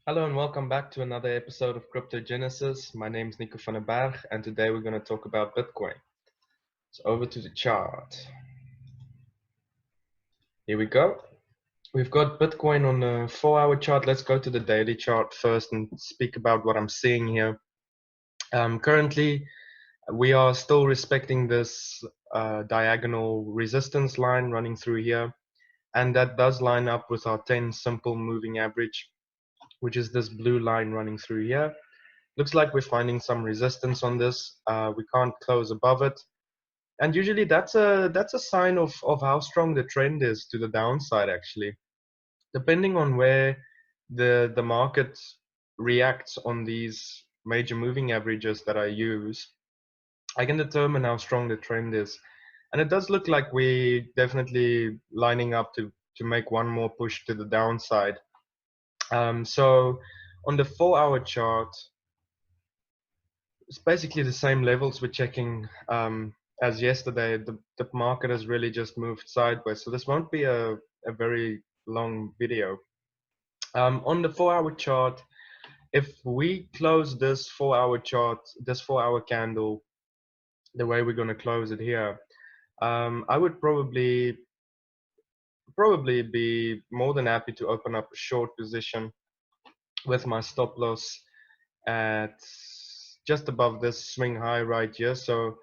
Hello and welcome back to another episode of Crypto Genesis. My name is Nico van den Berg and today we're going to talk about Bitcoin. So over to the chart. Here we go. We've got Bitcoin on the 4-hour chart. Let's go to the daily chart first and speak about what I'm seeing here. Currently, we are still respecting this diagonal resistance line running through here. And that does line up with our 10 simple moving average, which is this blue line running through here. Looks like we're finding some resistance on this. We can't close above it, and usually that's a sign of how strong the trend is to the downside. Actually, depending on where the market reacts on these major moving averages that I use, I can determine how strong the trend is. And it does look like we definitely lining up to make one more push to the downside. So on the 4-hour chart, it's basically the same levels we're checking as yesterday. The market has really just moved sideways, so this won't be a very long video. On the 4-hour chart, if we close this 4-hour chart, this 4-hour candle, the way we're going to close it here, I would probably be more than happy to open up a short position with my stop loss at just above this swing high right here. So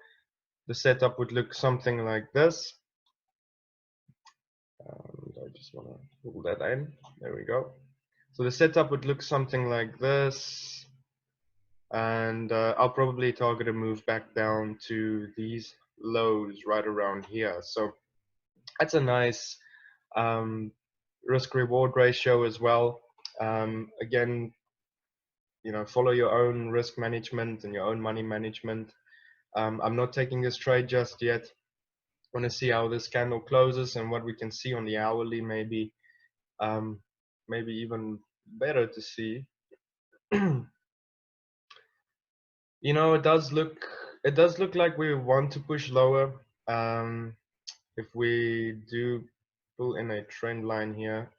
the setup would look something like this. I just want to pull that in. There we go. So the setup would look something like this. And I'll probably target a move back down to these lows right around here. So that's a nice risk reward ratio as well. Again, follow your own risk management and your own money management. I'm not taking this trade just yet. Want to see how this candle closes and what we can see on the hourly, maybe even better to see. It does look like we want to push lower. If we do pull in a trend line here,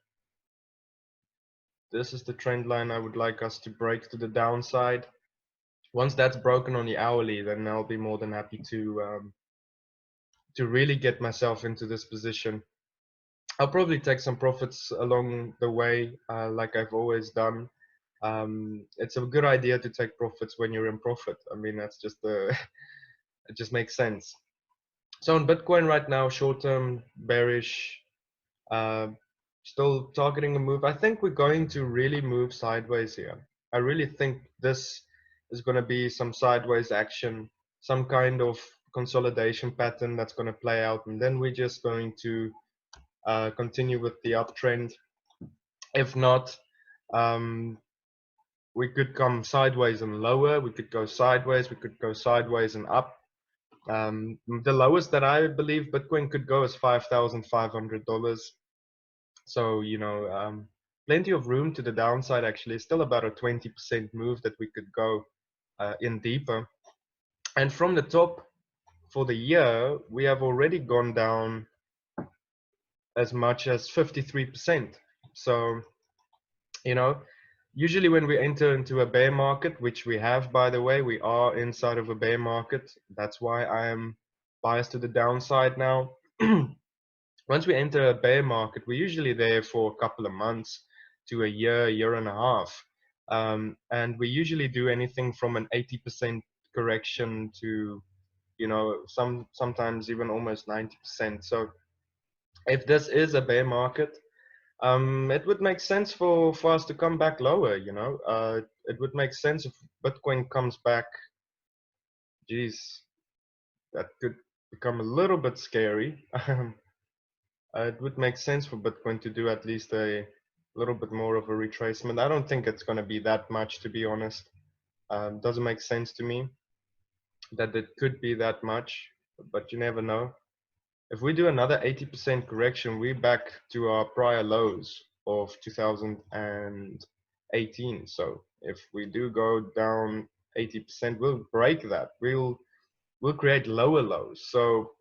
this is the trend line I would like us to break to the downside. Once that's broken on the hourly, then I'll be more than happy to really get myself into this position. I'll probably take some profits along the way, like I've always done. It's a good idea to take profits when you're in profit. I mean, that's just it just makes sense. So on Bitcoin right now, short-term bearish, uh, still targeting a move. I think we're going to really move sideways here. I really think this is going to be some sideways action, some kind of consolidation pattern that's going to play out, and then we're just going to continue with the uptrend. If not, um, we could come sideways and lower. We could go sideways. We could go sideways and up. The lowest that I believe Bitcoin could go is $5,500. So plenty of room to the downside. Actually, still about a 20% move that we could go in deeper. And from the top for the year, we have already gone down as much as 53%. So usually when we enter into a bear market, which we have, by the way, we are inside of a bear market. That's why I am biased to the downside now. Once we enter a bear market, we're usually there for a couple of months to a year and a half. And we usually do anything from an 80% correction to, sometimes even almost 90%. So if this is a bear market, it would make sense for us to come back lower. It would make sense if Bitcoin comes back. Geez, that could become a little bit scary. It would make sense for Bitcoin to do at least a little bit more of a retracement. I don't think it's going to be that much, to be honest. Doesn't make sense to me that it could be that much, but you never know. If we do another 80% correction, we're back to our prior lows of 2018. So if we do go down 80%, we'll break that. We'll create lower lows. So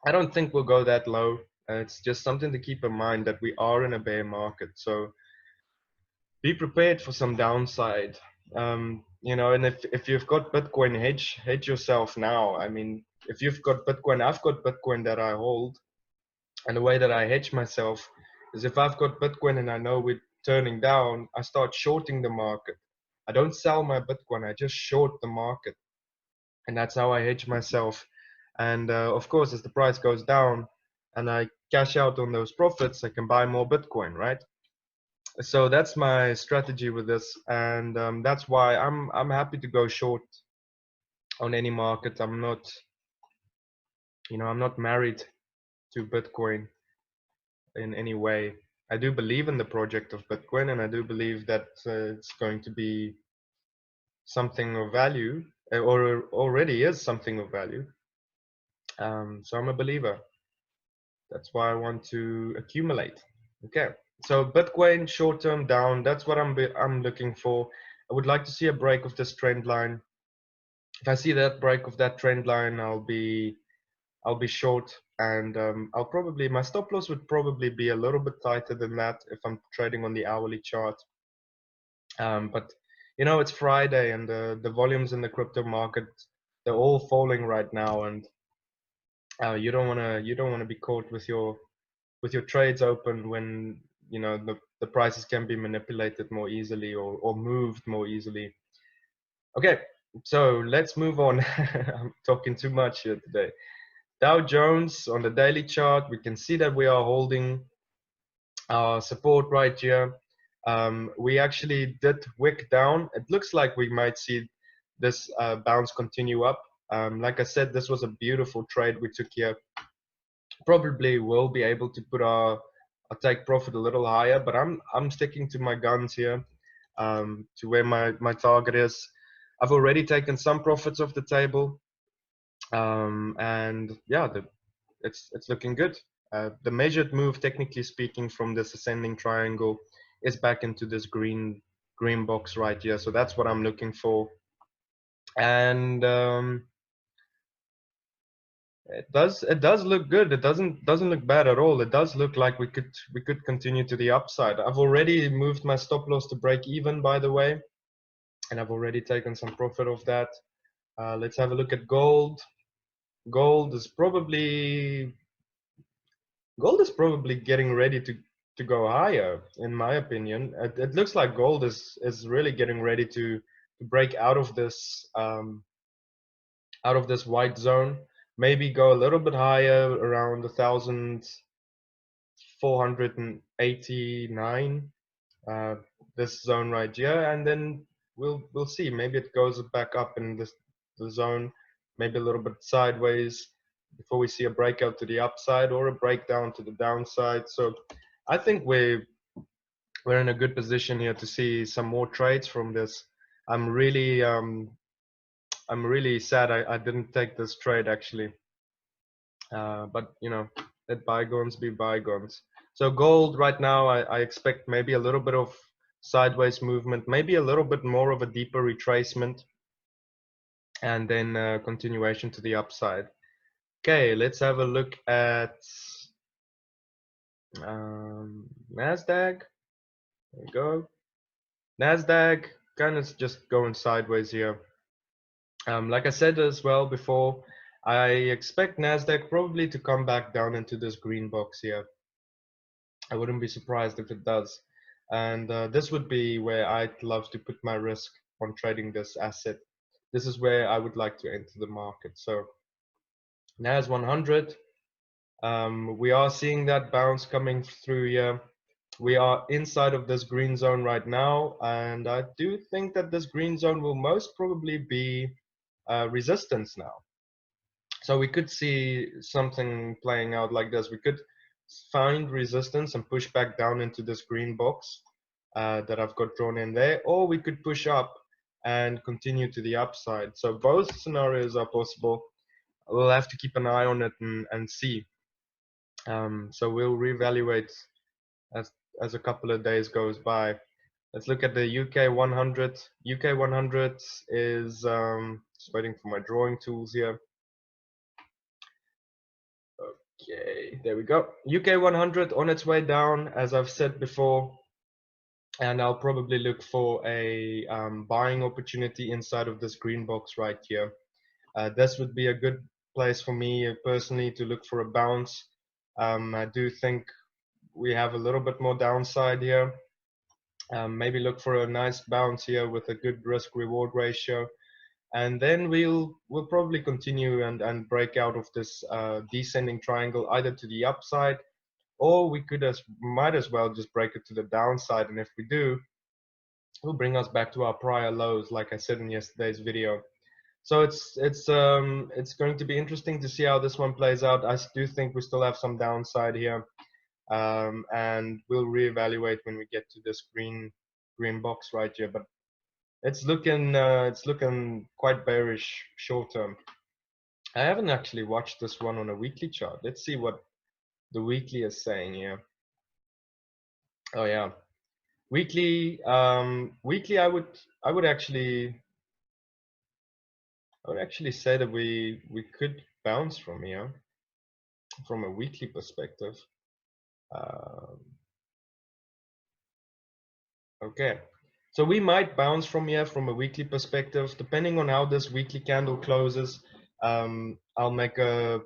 I don't think we'll go that low. It's just something to keep in mind that we are in a bear market. So be prepared for some downside. You know, and if you've got Bitcoin, hedge yourself now. I mean, if you've got Bitcoin, I've got Bitcoin that I hold, and the way that I hedge myself is if I've got Bitcoin and I know we're turning down, I start shorting the market. I don't sell my Bitcoin, I just short the market, and that's how I hedge myself. And of course, as the price goes down and I cash out on those profits, I can buy more Bitcoin, right? So that's my strategy with this, and that's why I'm happy to go short on any market. I'm not, you know, I'm not married to Bitcoin in any way. I do believe in the project of Bitcoin, and I do believe that it's going to be something of value, or already is something of value. So I'm a believer. That's why I want to accumulate. Okay, so Bitcoin short term down. That's what I'm looking for. I would like to see a break of this trend line. If I see that break of that trend line, I'll be short, and I'll probably, my stop loss would probably be a little bit tighter than that if I'm trading on the hourly chart. But you know, it's Friday, and the volumes in the crypto market, they're all falling right now, and you don't wanna be caught with your trades open when you know the prices can be manipulated more easily, or moved more easily. Okay, so let's move on. I'm talking too much here today. Dow Jones on the daily chart, we can see that we are holding our support right here. We actually did wick down. It looks like we might see this bounce continue up. Like I said, this was a beautiful trade we took here. Probably will be able to put our take profit a little higher, but I'm sticking to my guns here, to where my target is. I've already taken some profits off the table, and yeah, it's looking good. The measured move, technically speaking, from this ascending triangle is back into this green box right here. So that's what I'm looking for, and it does look good. It doesn't look bad at all. It does look like we could continue to the upside. I've already moved my stop loss to break even, by the way, and I've already taken some profit of that. Let's have a look at gold. Gold is probably Gold is probably getting ready to go higher, in my opinion. It looks like gold is really getting ready to break out of this white zone. Maybe go a little bit higher, around 1,489. Uh, this zone right here, and then we'll see. Maybe it goes back up in the zone, maybe a little bit sideways before we see a breakout to the upside or a breakdown to the downside. So I think we're in a good position here to see some more trades from this. I'm really I'm really sad I didn't take this trade actually, but you know, let bygones be bygones. So gold right now, I expect maybe a little bit of sideways movement, maybe a little bit more of a deeper retracement, and then continuation to the upside. Okay, let's have a look at Nasdaq. There we go. Nasdaq kind of just going sideways here. Like I said as well before, I expect Nasdaq probably to come back down into this green box here. I wouldn't be surprised if it does. And this would be where I'd love to put my risk on trading this asset. This is where I would like to enter the market. So NAS 100, we are seeing that bounce coming through here. We are inside of this green zone right now, and I do think that this green zone will most probably be resistance now. So we could see something playing out like this. We could find resistance and push back down into this green box that I've got drawn in there, or we could push up and continue to the upside. So both scenarios are possible. We'll have to keep an eye on it and see. So we'll reevaluate as a couple of days goes by. Let's look at the UK 100. UK 100 is just waiting for my drawing tools here. Okay, there we go. UK 100 on its way down, as I've said before. and I'll probably look for a buying opportunity inside of this green box right here. This would be a good place for me personally to look for a bounce. I do think we have a little bit more downside here. Maybe look for a nice bounce here with a good risk reward ratio, and then we'll probably continue and break out of this descending triangle either to the upside, or we might as well just break it to the downside, and if we do, it'll bring us back to our prior lows, like I said in yesterday's video. So it's going to be interesting to see how this one plays out. I do think we still have some downside here, and we'll reevaluate when we get to this green box right here. But it's looking quite bearish short term. I haven't actually watched this one on a weekly chart. Let's see what the weekly is saying here. Oh yeah, weekly. Weekly. I would actually say that we could bounce from here from a weekly perspective. Okay, so we might bounce from here from a weekly perspective, depending on how this weekly candle closes. I'll make a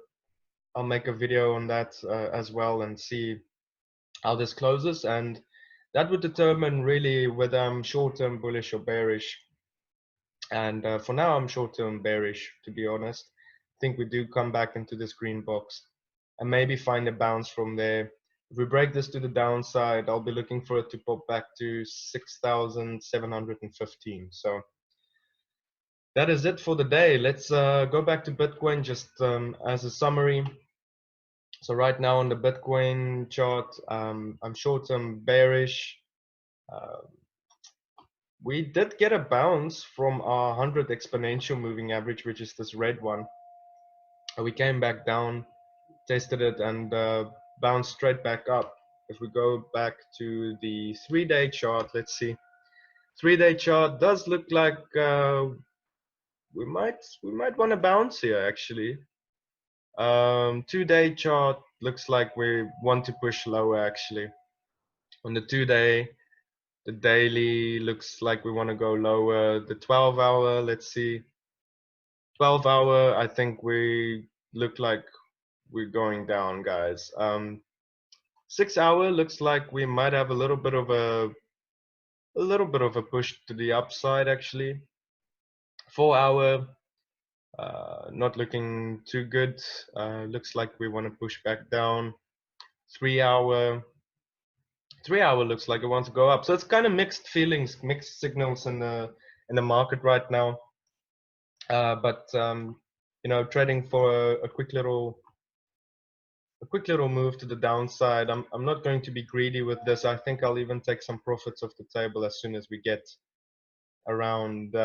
video on that as well, and see how this closes, and that would determine really whether I'm short-term bullish or bearish. And for now, I'm short-term bearish, to be honest. I think we do come back into this green box and maybe find a bounce from there. If we break this to the downside, I'll be looking for it to pop back to 6,715. So that is it for the day. Let's go back to Bitcoin just as a summary. So right now on the Bitcoin chart, I'm short-term bearish. We did get a bounce from our 100 exponential moving average, which is this red one. We came back down, tested it, and bounced straight back up. If we go back to the 3-day chart, let's see. 3-day chart does look like we might want to bounce here actually. 2-day chart looks like we want to push lower actually. On the 2-day, the daily looks like we want to go lower. The 12-hour, let's see. 12-hour, I think we look like we're going down, guys. 6-hour looks like we might have a little bit of a push to the upside actually. 4-hour, not looking too good. Looks like we want to push back down. 3-hour looks like it wants to go up. So it's kind of mixed feelings, mixed signals in the market right now. But you know, trading for a quick little move to the downside. I'm not going to be greedy with this. I think I'll even take some profits off the table as soon as we get around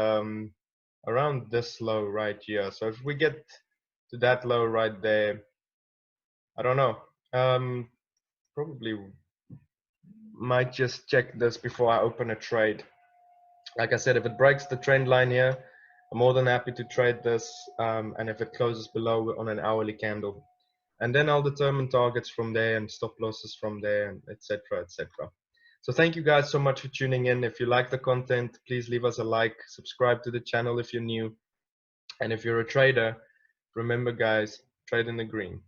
around this low right here. So if we get to that low right there, I don't know. Probably might just check this before I open a trade. Like I said, if it breaks the trend line here, I'm more than happy to trade this, and if it closes below on an hourly candle, and then I'll determine targets from there and stop losses from there, etc., etc. So thank you guys so much for tuning in. If you like the content, please leave us a like, subscribe to the channel if you're new, and if you're a trader, remember guys, trade in the green.